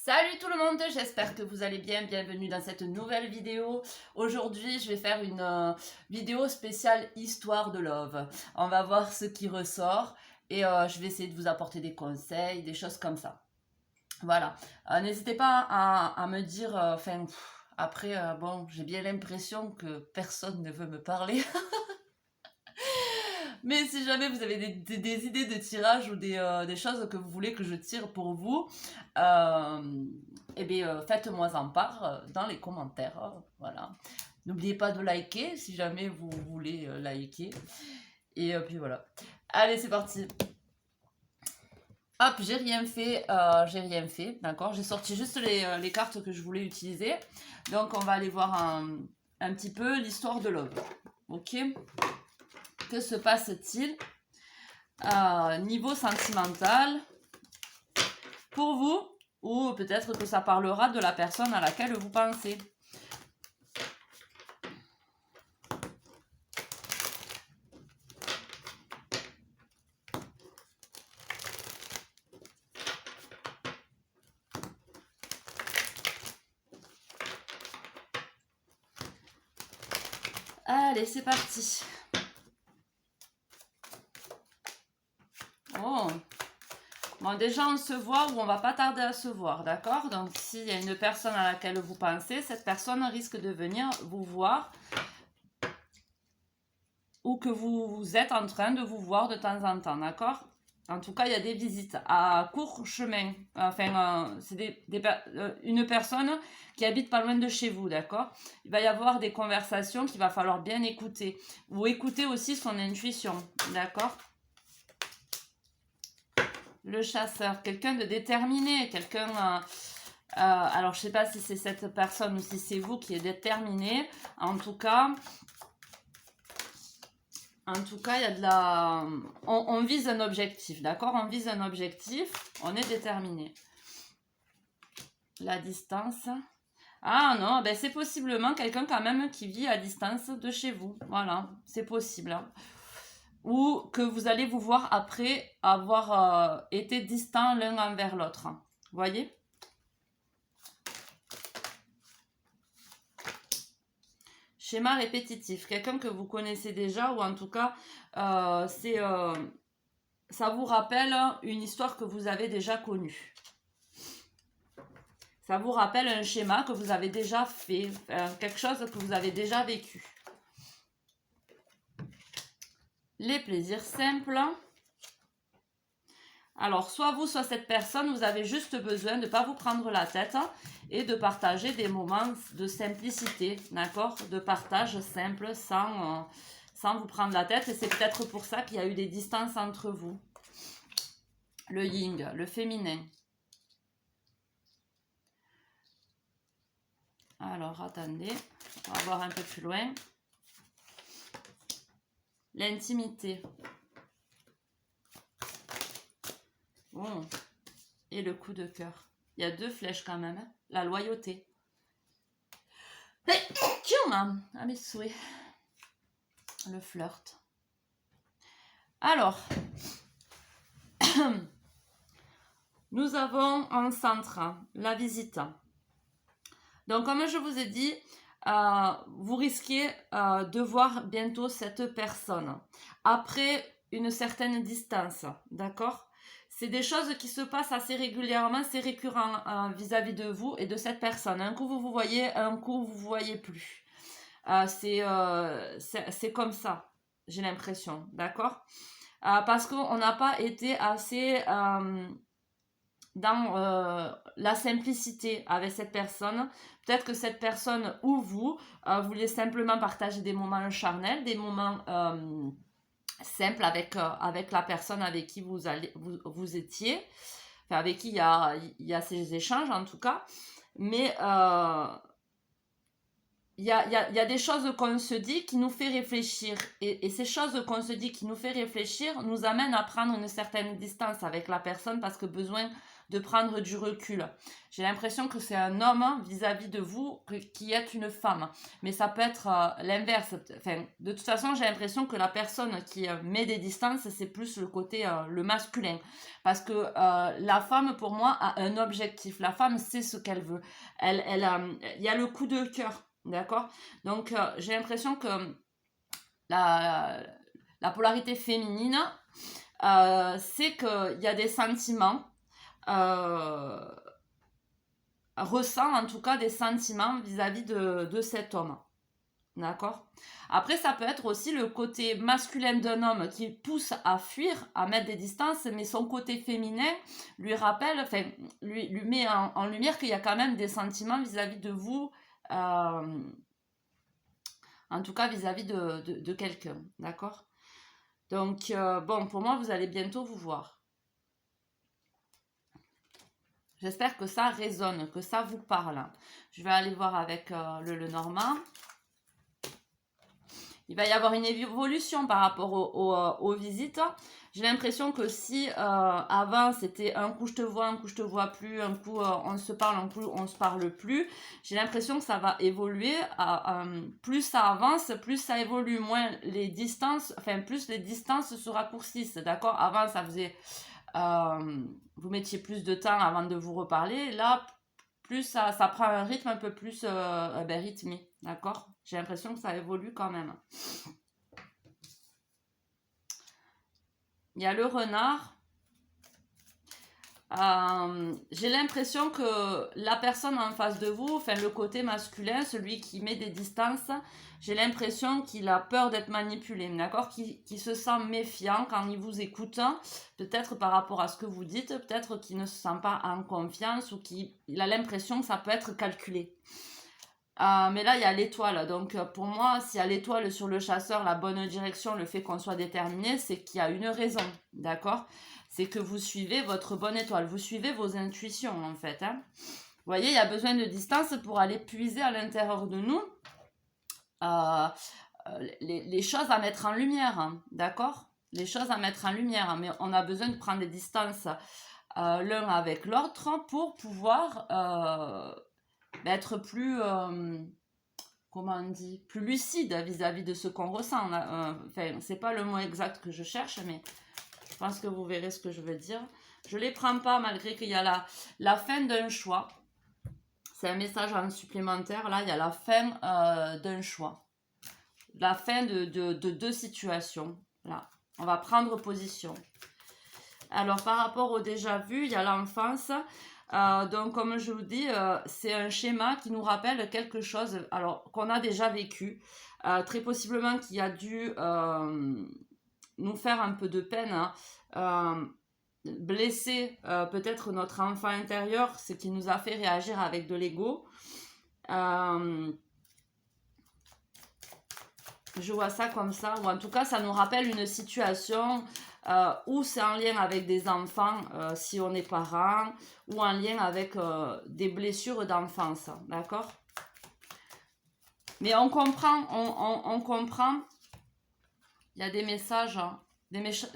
Salut tout le monde, j'espère que vous allez bien, bienvenue dans cette nouvelle vidéo. Aujourd'hui, je vais faire une vidéo spéciale histoire de love. On va voir ce qui ressort et je vais essayer de vous apporter des conseils, des choses comme ça. Voilà, n'hésitez pas à me dire, après, bon, j'ai bien l'impression que personne ne veut me parler. Mais si jamais vous avez des idées de tirage ou des choses que vous voulez que je tire pour vous, eh bien, faites-moi en part dans les commentaires. Voilà. N'oubliez pas de liker si jamais vous voulez liker. Et puis voilà. Allez, c'est parti. Hop, j'ai rien fait, d'accord. J'ai sorti juste les cartes que je voulais utiliser. Donc, on va aller voir un petit peu l'histoire de Love. Ok. Que se passe-t-il niveau sentimental pour vous, ou peut-être que ça parlera de la personne à laquelle vous pensez. Allez, c'est parti. Oh. Bon, déjà, on se voit ou on va pas tarder à se voir, d'accord? Donc, s'il y a une personne à laquelle vous pensez, cette personne risque de venir vous voir ou que vous êtes en train de vous voir de temps en temps, d'accord? En tout cas, il y a des visites à court chemin. Enfin, c'est une personne qui habite pas loin de chez vous, d'accord? Il va y avoir des conversations qu'il va falloir bien écouter. Ou écouter aussi son intuition, d'accord? Le chasseur, quelqu'un de déterminé, quelqu'un... alors, je sais pas si c'est cette personne ou si c'est vous qui est déterminé. En tout cas, il y a de la... On vise un objectif, d'accord? On vise un objectif, on est déterminé. La distance. Ah non, ben c'est possiblement quelqu'un quand même qui vit à distance de chez vous. Voilà, c'est possible. Ou que vous allez vous voir après avoir été distants l'un envers l'autre. Voyez? Schéma répétitif. Quelqu'un que vous connaissez déjà, ou en tout cas, ça vous rappelle une histoire que vous avez déjà connue. Ça vous rappelle un schéma que vous avez déjà fait, quelque chose que vous avez déjà vécu. Les plaisirs simples. Alors, soit vous, soit cette personne, vous avez juste besoin de ne pas vous prendre la tête et de partager des moments de simplicité, d'accord? De partage simple, sans vous prendre la tête. Et c'est peut-être pour ça qu'il y a eu des distances entre vous. Le yin, le féminin. Alors, attendez, on va voir un peu plus loin. L'intimité. Bon. Et le coup de cœur. Il y a 2 flèches quand même. Hein. La loyauté. À mes souhaits. Le flirt. Alors, nous avons en centre la visite. Donc, comme je vous ai dit, vous risquez de voir bientôt cette personne après une certaine distance, d'accord? C'est des choses qui se passent assez régulièrement, c'est récurrent vis-à-vis de vous et de cette personne. Un coup, vous voyez, un coup, vous ne vous voyez plus. C'est comme ça, j'ai l'impression, d'accord? Parce qu'on n'a pas été assez dans la simplicité avec cette personne. Peut-être que cette personne ou vous voulez simplement partager des moments charnels, des moments simples avec la personne avec qui vous étiez, enfin, avec qui il y a ces échanges en tout cas. Mais il y a des choses qu'on se dit qui nous fait réfléchir. Et ces choses qu'on se dit qui nous fait réfléchir nous amènent à prendre une certaine distance avec la personne parce que besoin de prendre du recul. J'ai l'impression que c'est un homme vis-à-vis de vous qui êtes une femme. Mais ça peut être l'inverse. Enfin, de toute façon, j'ai l'impression que la personne qui met des distances, c'est plus le côté le masculin. Parce que la femme, pour moi, a un objectif. La femme sait ce qu'elle veut. Il y a le coup de cœur. D'accord? Donc, j'ai l'impression que la polarité féminine, c'est qu'il y a des sentiments, ressent en tout cas des sentiments vis-à-vis de cet homme. D'accord? Après, ça peut être aussi le côté masculin d'un homme qui pousse à fuir, à mettre des distances, mais son côté féminin lui rappelle, enfin, lui met en lumière qu'il y a quand même des sentiments vis-à-vis de vous, en tout cas vis-à-vis de quelqu'un. D'accord? Donc, bon, pour moi, vous allez bientôt vous voir. J'espère que ça résonne, que ça vous parle. Je vais aller voir avec le Lenormand. Il va y avoir une évolution par rapport aux visites. J'ai l'impression que si avant c'était un coup je te vois plus, un coup on se parle, un coup on se parle plus, j'ai l'impression que ça va évoluer. Plus ça avance, plus ça évolue, moins les distances, enfin plus les distances se raccourcissent, d'accord? Avant ça faisait, vous mettiez plus de temps avant de vous reparler, là plus ça prend un rythme un peu plus rythmé, d'accord? J'ai l'impression que ça évolue quand même. Il y a le renard. J'ai l'impression que la personne en face de vous, enfin le côté masculin, celui qui met des distances, j'ai l'impression qu'il a peur d'être manipulé, d'accord? Qu'il se sent méfiant quand il vous écoute, peut-être par rapport à ce que vous dites, peut-être qu'il ne se sent pas en confiance ou qu'il a l'impression que ça peut être calculé. Mais là, il y a l'étoile. Donc, pour moi, s'il y a l'étoile sur le chasseur, la bonne direction, le fait qu'on soit déterminé, c'est qu'il y a une raison, d'accord? C'est que vous suivez votre bonne étoile. Vous suivez vos intuitions, en fait. Hein. Vous voyez, il y a besoin de distance pour aller puiser à l'intérieur de nous les choses à mettre en lumière, hein, d'accord? Les choses à mettre en lumière. Mais on a besoin de prendre des distances l'un avec l'autre pour pouvoir... être plus, comment on dit, plus lucide vis-à-vis de ce qu'on ressent. Enfin, c'est pas le mot exact que je cherche, mais je pense que vous verrez ce que je veux dire. Je les prends pas malgré qu'il y a la fin d'un choix. C'est un message en supplémentaire. Là, il y a la fin d'un choix. La fin de deux situations. Là, on va prendre position. Alors, par rapport au déjà vu, il y a l'enfance. Donc, comme je vous dis, c'est un schéma qui nous rappelle quelque chose qu'on a déjà vécu. Très possiblement qui a dû nous faire un peu de peine, hein, blesser peut-être notre enfant intérieur, ce qui nous a fait réagir avec de l'ego. Je vois ça comme ça, ou en tout cas, ça nous rappelle une situation où c'est en lien avec des enfants, si on est parent, ou en lien avec des blessures d'enfance, d'accord? Mais on comprend, on comprend, il y a des messages,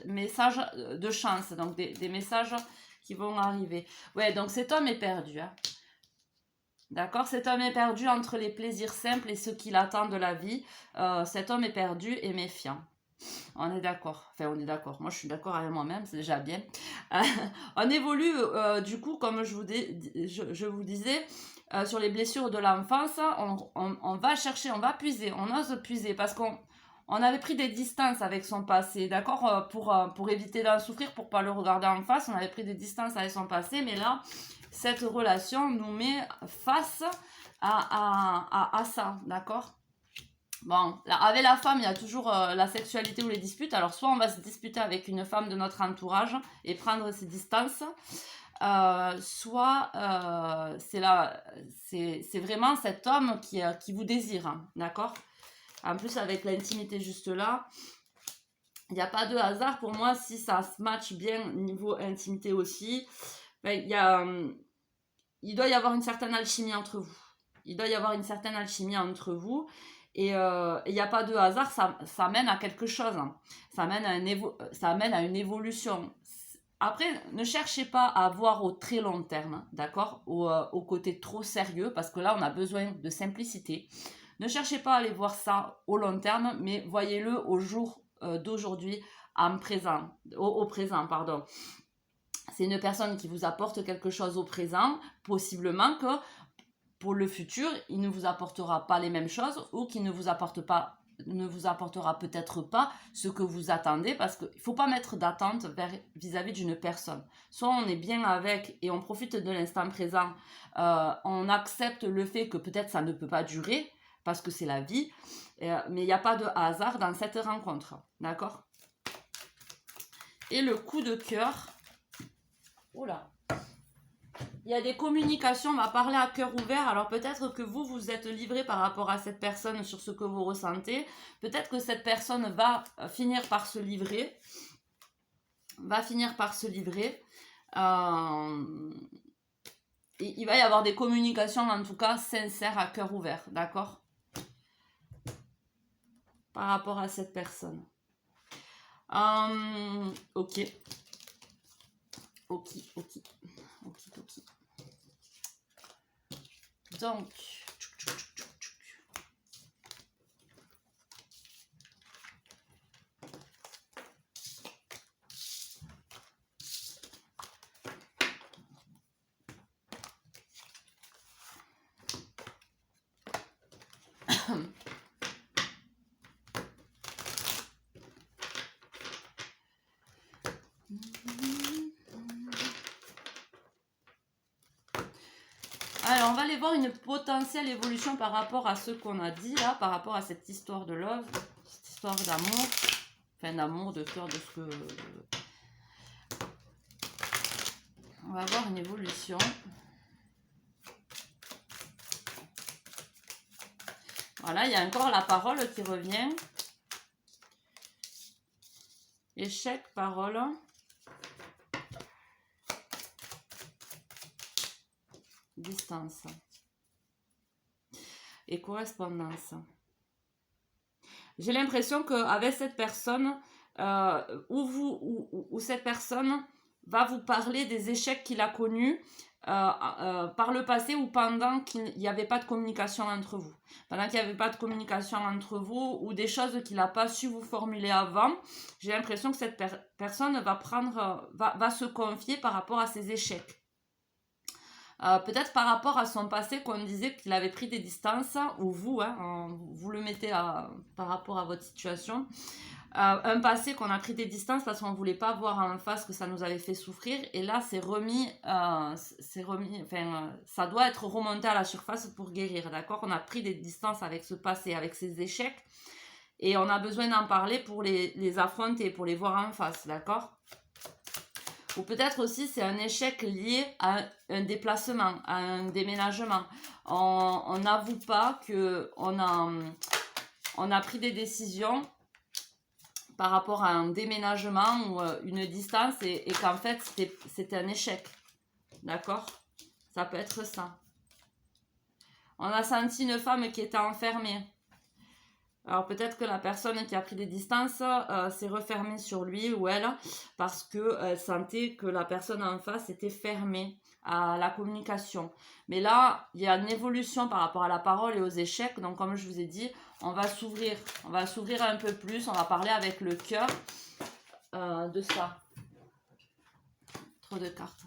messages de chance, donc des messages qui vont arriver. Ouais, donc cet homme est perdu, hein. D'accord, cet homme est perdu entre les plaisirs simples et ce qu'il attend de la vie. Cet homme est perdu et méfiant. On est d'accord. Enfin, on est d'accord. Moi, je suis d'accord avec moi-même, c'est déjà bien. On évolue, du coup, comme je vous disais, sur les blessures de l'enfance, on va chercher, on va puiser, on ose puiser parce qu'on avait pris des distances avec son passé, d'accord, pour éviter d'en souffrir, pour ne pas le regarder en face, on avait pris des distances avec son passé, mais là, cette relation nous met face à ça, d'accord? Bon, avec la femme, il y a toujours la sexualité ou les disputes. Alors, soit on va se disputer avec une femme de notre entourage et prendre ses distances, soit c'est vraiment cet homme qui vous désire, hein, d'accord? En plus, avec l'intimité juste là, il n'y a pas de hasard pour moi si ça se match bien niveau intimité aussi. Ben, il doit y avoir une certaine alchimie entre vous. Il doit y avoir une certaine alchimie entre vous. Et il n'y a pas de hasard, ça mène à quelque chose. Hein. Ça mène à une évolution. Après, ne cherchez pas à voir au très long terme, d'accord, au côté trop sérieux, parce que là, on a besoin de simplicité. Ne cherchez pas à aller voir ça au long terme, mais voyez-le au jour d'aujourd'hui, au présent, pardon. C'est une personne qui vous apporte quelque chose au présent, possiblement que pour le futur, il ne vous apportera pas les mêmes choses ou qu'il ne vous apportera peut-être pas ce que vous attendez, parce qu'il ne faut pas mettre d'attente vis-à-vis d'une personne. Soit on est bien avec et on profite de l'instant présent, on accepte le fait que peut-être ça ne peut pas durer, parce que c'est la vie, mais il n'y a pas de hasard dans cette rencontre, d'accord? Et le coup de cœur, oh là, il y a des communications, on va parler à cœur ouvert. Alors peut-être que vous êtes livré par rapport à cette personne sur ce que vous ressentez. Peut-être que cette personne va finir par se livrer. Et il va y avoir des communications, en tout cas, sincères à cœur ouvert. D'accord? Par rapport à cette personne. Ok. Donc, alors, on va aller voir une potentielle évolution par rapport à ce qu'on a dit là, par rapport à cette histoire de love, cette histoire d'amour, enfin d'amour, de cœur, de ce que... On va voir une évolution. Voilà, il y a encore la parole qui revient. Échec, parole. Distance. Et correspondance. J'ai l'impression qu'avec cette personne, ou cette personne va vous parler des échecs qu'il a connus par le passé ou pendant qu'il n'y avait pas de communication entre vous. Pendant qu'il n'y avait pas de communication entre vous ou des choses qu'il n'a pas su vous formuler avant, j'ai l'impression que cette personne va se confier par rapport à ses échecs. Peut-être par rapport à son passé qu'on disait qu'il avait pris des distances, ou vous, vous le mettez par rapport à votre situation. Un passé qu'on a pris des distances parce qu'on ne voulait pas voir en face que ça nous avait fait souffrir, et là c'est remis, ça doit être remonté à la surface pour guérir, d'accord? On a pris des distances avec ce passé, avec ces échecs, et on a besoin d'en parler pour les affronter, pour les voir en face, d'accord? Ou peut-être aussi c'est un échec lié à un déplacement, à un déménagement. On n'avoue pas qu'on a pris des décisions par rapport à un déménagement ou une distance et qu'en fait c'était un échec. D'accord? Ça peut être ça. On a senti une femme qui était enfermée. Alors peut-être que la personne qui a pris des distances s'est refermée sur lui ou elle parce qu'elle sentait que la personne en face était fermée à la communication. Mais là, il y a une évolution par rapport à la parole et aux échecs. Donc comme je vous ai dit, on va s'ouvrir un peu plus, on va parler avec le cœur de ça. Trop de cartes.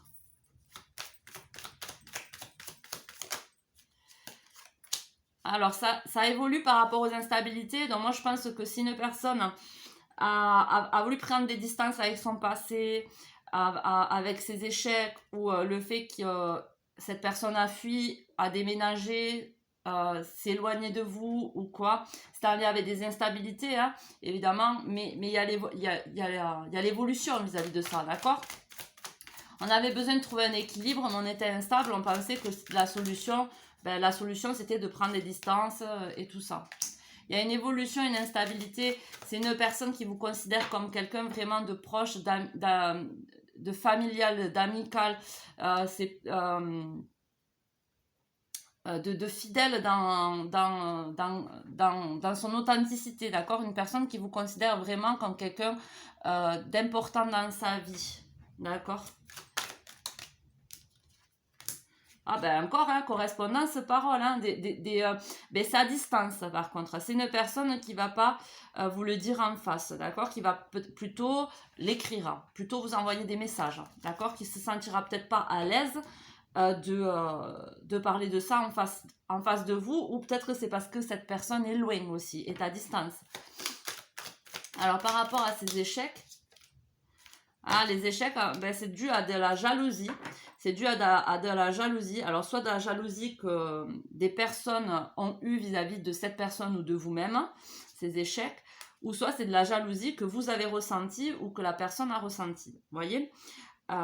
Alors ça évolue par rapport aux instabilités. Donc moi je pense que si une personne a voulu prendre des distances avec son passé, avec ses échecs, ou le fait que cette personne a fui, a déménagé, s'éloigner de vous ou quoi, c'est en lien avec des instabilités, hein, évidemment, mais il y a l'évolution vis-à-vis de ça, d'accord? On avait besoin de trouver un équilibre, mais on était instable, on pensait que la solution c'était de prendre des distances et tout ça. Il y a une évolution, une instabilité. C'est une personne qui vous considère comme quelqu'un vraiment de proche, de familial, d'amical. De fidèle dans son authenticité, d'accord? Une personne qui vous considère vraiment comme quelqu'un d'important dans sa vie. D'accord? Ah ben encore, hein, correspondance, parole, hein, ben, c'est à distance par contre. C'est une personne qui va pas vous le dire en face, d'accord? Qui va plutôt l'écrire, plutôt vous envoyer des messages, d'accord? Qui se sentira peut-être pas à l'aise de parler de ça en face de vous, ou peut-être que c'est parce que cette personne est loin aussi, est à distance. Alors par rapport à ces échecs, les échecs, ben, c'est dû à de la jalousie. C'est dû à de la jalousie. Alors, soit de la jalousie que des personnes ont eu vis-à-vis de cette personne ou de vous-même, ces échecs, ou soit c'est de la jalousie que vous avez ressentie ou que la personne a ressentie. Vous voyez, il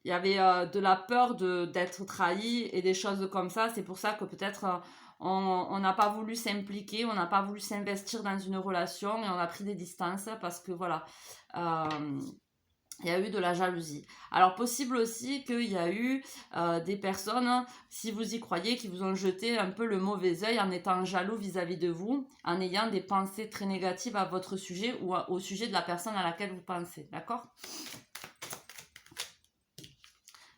y avait de la peur d'être trahi et des choses comme ça. C'est pour ça que peut-être on n'a pas voulu s'impliquer, on n'a pas voulu s'investir dans une relation et on a pris des distances parce que voilà, il y a eu de la jalousie. Alors possible aussi qu'il y a eu des personnes, si vous y croyez, qui vous ont jeté un peu le mauvais œil en étant jaloux vis-à-vis de vous, en ayant des pensées très négatives à votre sujet ou au sujet de la personne à laquelle vous pensez. D'accord ?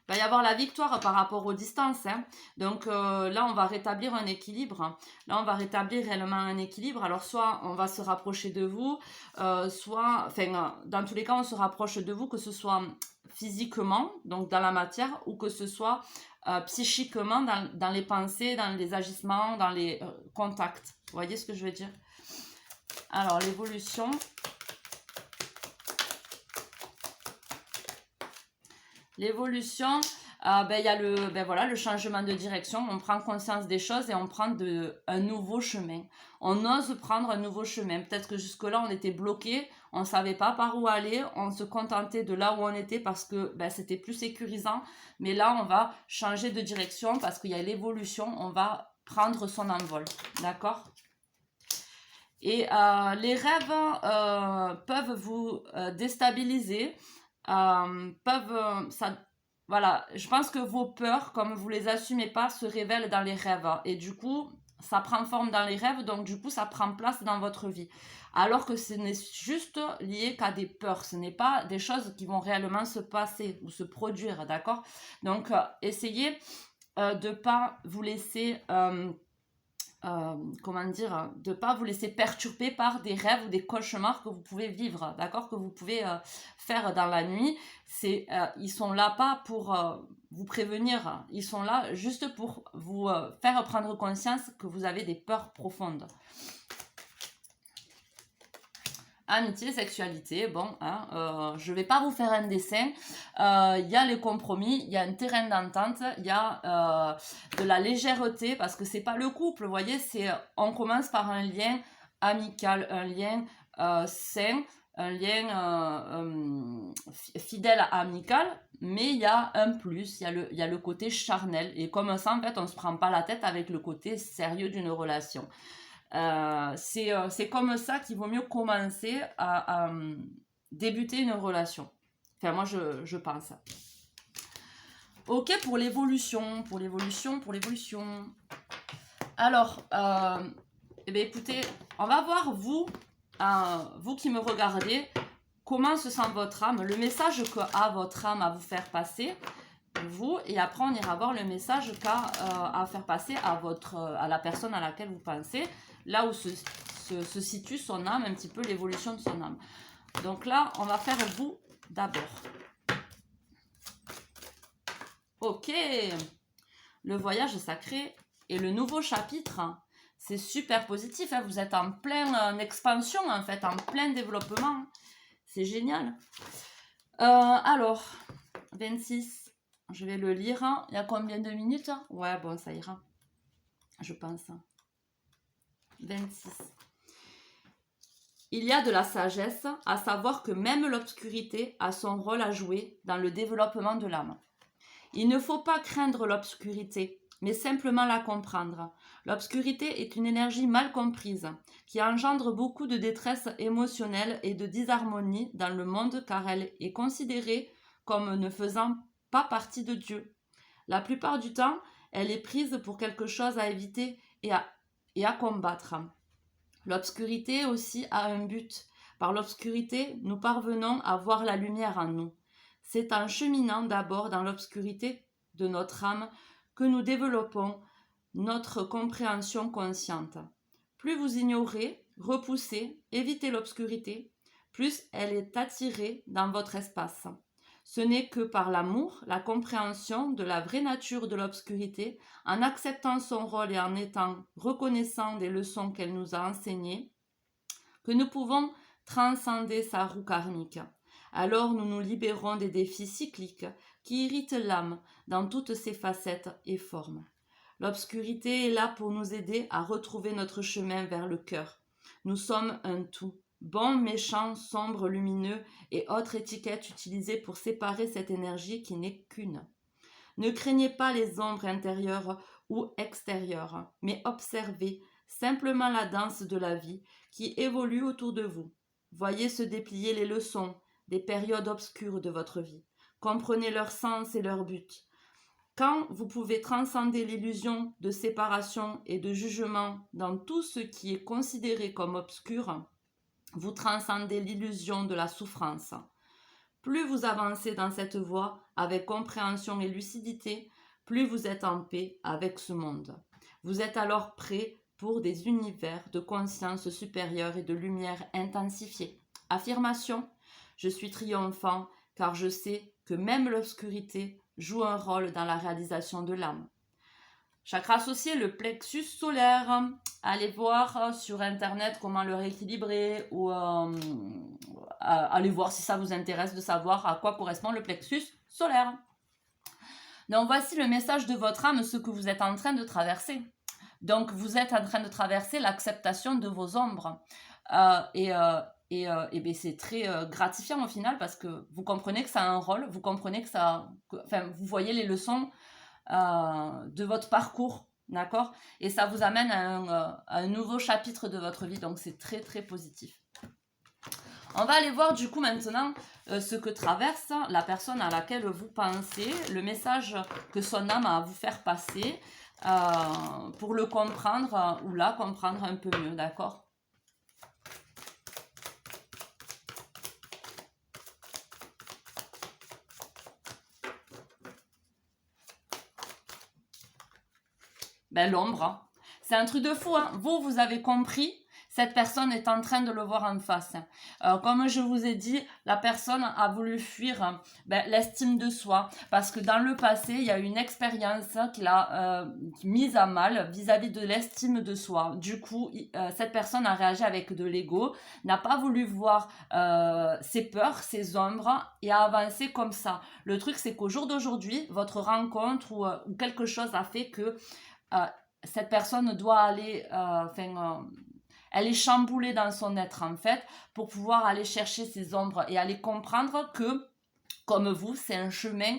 Il va y avoir la victoire par rapport aux distances. Hein. Donc là, on va rétablir un équilibre. Là, on va rétablir réellement un équilibre. Alors, soit on va se rapprocher de vous, soit, enfin, dans tous les cas, on se rapproche de vous, que ce soit physiquement, donc dans la matière, ou que ce soit psychiquement, dans les pensées, dans les agissements, dans les contacts. Vous voyez ce que je veux dire? Alors, l'évolution. L'évolution, ben, y a le changement de direction. On prend conscience des choses et on prend un nouveau chemin. On ose prendre un nouveau chemin. Peut-être que jusque-là, on était bloqué, on ne savait pas par où aller, on se contentait de là où on était parce que ben, c'était plus sécurisant. Mais là, on va changer de direction parce qu'il y a l'évolution, on va prendre son envol. D'accord ? Et les rêves peuvent vous déstabiliser. Voilà, je pense que vos peurs, comme vous les assumez pas, se révèlent dans les rêves. Et du coup, ça prend forme dans les rêves, donc du coup, ça prend place dans votre vie. Alors que ce n'est juste lié qu'à des peurs, ce n'est pas des choses qui vont réellement se passer ou se produire, d'accord? Donc, essayez de ne pas vous laisser... de pas vous laisser perturber par des rêves ou des cauchemars que vous pouvez vivre, d'accord, que vous pouvez faire dans la nuit. Ils sont là pas pour vous prévenir, ils sont là juste pour vous faire prendre conscience que vous avez des peurs profondes. Amitié, sexualité, bon, hein, je vais pas vous faire un dessin. Il y a les compromis, il y a un terrain d'entente, il y a de la légèreté parce que c'est pas le couple, vous voyez, on commence par un lien amical, un lien sain, un lien fidèle amical, mais il y a un plus, il y a le côté charnel et comme ça en fait on se prend pas la tête avec le côté sérieux d'une relation. C'est comme ça qu'il vaut mieux commencer à débuter une relation. Enfin, moi, je pense. Ok, pour l'évolution. Alors, eh bien, écoutez, on va voir, vous qui me regardez, comment se sent votre âme, le message qu'a votre âme à vous faire passer, vous, et après on ira voir le message qu'a à faire passer à la personne à laquelle vous pensez, là où se situe son âme, un petit peu l'évolution de son âme. Donc là, on va faire vous d'abord. Ok, le voyage sacré et le nouveau chapitre, c'est super positif, hein. Vous êtes en pleine expansion, en fait, en plein développement. C'est génial. Alors, 26, je vais le lire. Il y a combien de minutes? Ouais, bon, ça ira, je pense. 26. Il y a de la sagesse à savoir que même l'obscurité a son rôle à jouer dans le développement de l'âme. Il ne faut pas craindre l'obscurité, mais simplement la comprendre. L'obscurité est une énergie mal comprise, qui engendre beaucoup de détresse émotionnelle et de disharmonie dans le monde car elle est considérée comme ne faisant pas partie de Dieu. La plupart du temps, elle est prise pour quelque chose à éviter et à combattre. L'obscurité aussi a un but. Par l'obscurité, nous parvenons à voir la lumière en nous. C'est en cheminant d'abord dans l'obscurité de notre âme que nous développons notre compréhension consciente. Plus vous ignorez, repoussez, évitez l'obscurité, plus elle est attirée dans votre espace. Ce n'est que par l'amour, la compréhension de la vraie nature de l'obscurité, en acceptant son rôle et en étant reconnaissant des leçons qu'elle nous a enseignées, que nous pouvons transcender sa roue karmique. Alors nous nous libérons des défis cycliques qui irritent l'âme dans toutes ses facettes et formes. L'obscurité est là pour nous aider à retrouver notre chemin vers le cœur. Nous sommes un tout, bon, méchant, sombre, lumineux et autres étiquettes utilisées pour séparer cette énergie qui n'est qu'une. Ne craignez pas les ombres intérieures ou extérieures, mais observez simplement la danse de la vie qui évolue autour de vous. Voyez se déplier les leçons des périodes obscures de votre vie. Comprenez leur sens et leur but. Quand vous pouvez transcender l'illusion de séparation et de jugement dans tout ce qui est considéré comme obscur, vous transcendez l'illusion de la souffrance. Plus vous avancez dans cette voie avec compréhension et lucidité, plus vous êtes en paix avec ce monde. Vous êtes alors prêt pour des univers de conscience supérieure et de lumière intensifiée. Affirmation, je suis triomphant car je sais que même l'obscurité joue un rôle dans la réalisation de l'âme. Chakra associé, le plexus solaire. Allez voir sur internet comment le rééquilibrer ou allez voir si ça vous intéresse de savoir à quoi correspond le plexus solaire. Donc voici le message de votre âme, ce que vous êtes en train de traverser. Donc vous êtes en train de traverser l'acceptation de vos ombres. Et c'est très gratifiant au final parce que vous comprenez que ça a un rôle, vous comprenez vous voyez les leçons de votre parcours, d'accord? Et ça vous amène à un nouveau chapitre de votre vie, donc c'est très très positif. On va aller voir du coup maintenant ce que traverse la personne à laquelle vous pensez, le message que son âme a à vous faire passer pour le comprendre ou la comprendre un peu mieux, d'accord? Ben, l'ombre, hein. C'est un truc de fou, hein. Vous avez compris, cette personne est en train de le voir en face. Comme je vous ai dit, la personne a voulu fuir l'estime de soi, parce que dans le passé, il y a une expérience qui l'a mise à mal vis-à-vis de l'estime de soi. Du coup, cette personne a réagi avec de l'ego, n'a pas voulu voir ses peurs, ses ombres, et a avancé comme ça. Le truc, c'est qu'au jour d'aujourd'hui, votre rencontre ou quelque chose a fait que cette personne doit aller, elle est chamboulée dans son être en fait, pour pouvoir aller chercher ses ombres et aller comprendre que, comme vous, c'est un chemin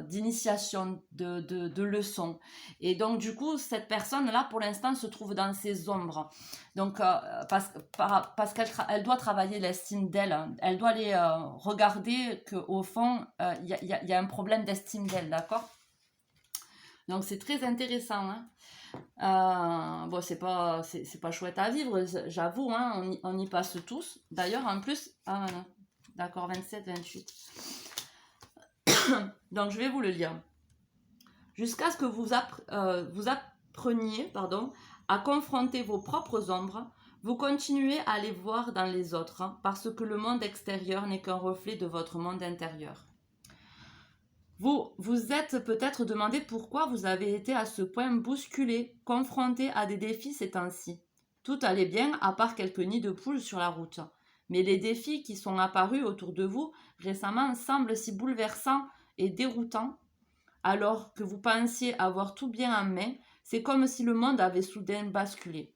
d'initiation, de leçons. Et donc du coup, cette personne-là, pour l'instant, se trouve dans ses ombres. Donc, parce qu'elle doit travailler l'estime d'elle, hein. Elle doit aller regarder qu'au fond, il y a un problème d'estime d'elle, d'accord? Donc c'est très intéressant, hein. Bon, c'est pas chouette à vivre, j'avoue, hein, on y passe tous. D'ailleurs, en plus, d'accord, 27, 28. Donc je vais vous le lire. Jusqu'à ce que vous appreniez à confronter vos propres ombres, vous continuez à les voir dans les autres, hein, parce que le monde extérieur n'est qu'un reflet de votre monde intérieur. Vous êtes peut-être demandé pourquoi vous avez été à ce point bousculé, confronté à des défis ces temps-ci. Tout allait bien à part quelques nids de poules sur la route. Mais les défis qui sont apparus autour de vous récemment semblent si bouleversants et déroutants. Alors que vous pensiez avoir tout bien en main, c'est comme si le monde avait soudain basculé.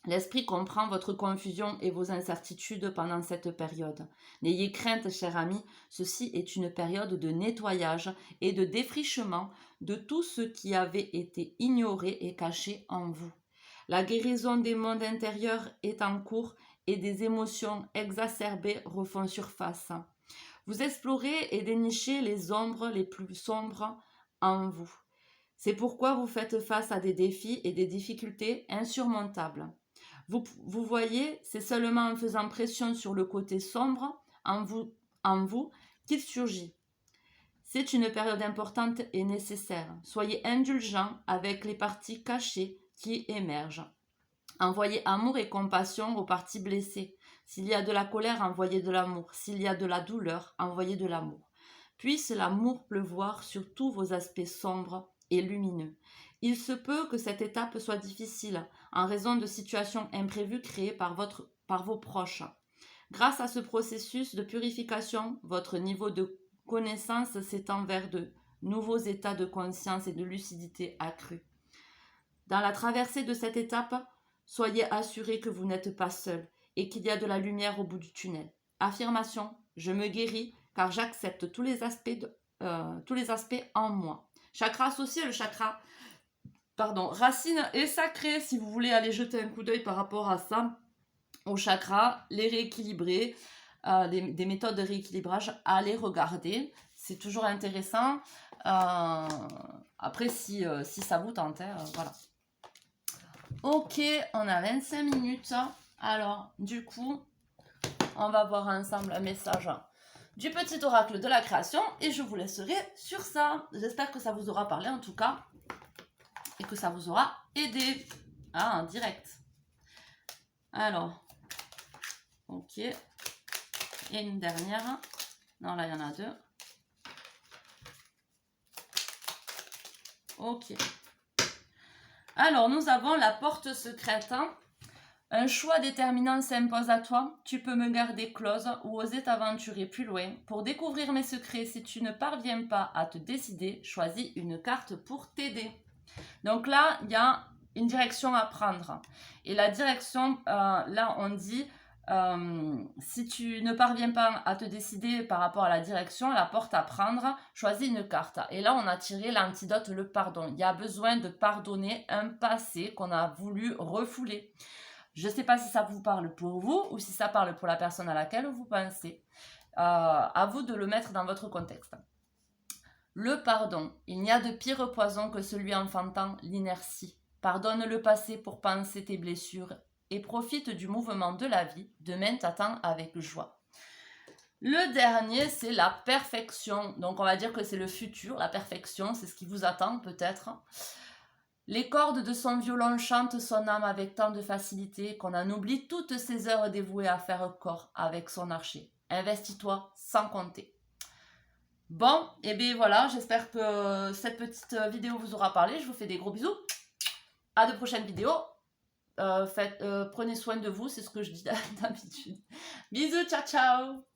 L'esprit comprend votre confusion et vos incertitudes pendant cette période. N'ayez crainte, cher ami, ceci est une période de nettoyage et de défrichement de tout ce qui avait été ignoré et caché en vous. La guérison des mondes intérieurs est en cours et des émotions exacerbées refont surface. Vous explorez et dénichez les ombres les plus sombres en vous. C'est pourquoi vous faites face à des défis et des difficultés insurmontables. Vous voyez, c'est seulement en faisant pression sur le côté sombre en vous qu'il surgit. C'est une période importante et nécessaire. Soyez indulgents avec les parties cachées qui émergent. Envoyez amour et compassion aux parties blessées. S'il y a de la colère, envoyez de l'amour. S'il y a de la douleur, envoyez de l'amour. Puisse l'amour pleuvoir sur tous vos aspects sombres et lumineux. Il se peut que cette étape soit difficile en raison de situations imprévues créées par vos proches. Grâce à ce processus de purification, votre niveau de connaissance s'étend vers de nouveaux états de conscience et de lucidité accrus. Dans la traversée de cette étape, soyez assurés que vous n'êtes pas seul et qu'il y a de la lumière au bout du tunnel. Affirmation, je me guéris car j'accepte tous les aspects en moi. Chakra associé, le chakra racine et sacré, si vous voulez aller jeter un coup d'œil par rapport à ça, au chakra, les rééquilibrer, des méthodes de rééquilibrage, allez regarder, c'est toujours intéressant. Après, si ça vous tente, voilà. Ok, on a 25 minutes. Alors, du coup, on va voir ensemble un message du petit oracle de la création et je vous laisserai sur ça. J'espère que ça vous aura parlé en tout cas et que ça vous aura aidé. Ah, en direct. Alors, ok. Et une dernière. Non, là, il y en a deux. Ok. Alors, nous avons la porte secrète. Un choix déterminant s'impose à toi. Tu peux me garder close ou oser t'aventurer plus loin. Pour découvrir mes secrets, si tu ne parviens pas à te décider, choisis une carte pour t'aider. Donc là, il y a une direction à prendre. Et la direction, là, on dit, si tu ne parviens pas à te décider par rapport à la direction, à la porte à prendre, choisis une carte. Et là, on a tiré l'antidote, le pardon. Il y a besoin de pardonner un passé qu'on a voulu refouler. Je ne sais pas si ça vous parle pour vous ou si ça parle pour la personne à laquelle vous pensez. À vous de le mettre dans votre contexte. Le pardon. Il n'y a de pire poison que celui enfantant l'inertie. Pardonne le passé pour panser tes blessures et profite du mouvement de la vie. Demain t'attend avec joie. Le dernier, c'est la perfection. Donc on va dire que c'est le futur, la perfection, c'est ce qui vous attend peut-être. Les cordes de son violon chantent son âme avec tant de facilité qu'on en oublie toutes ces heures dévouées à faire corps avec son archer. Investis-toi sans compter. Bon, et bien voilà, j'espère que cette petite vidéo vous aura parlé. Je vous fais des gros bisous. À de prochaines vidéos. Prenez soin de vous, c'est ce que je dis d'habitude. Bisous, ciao ciao.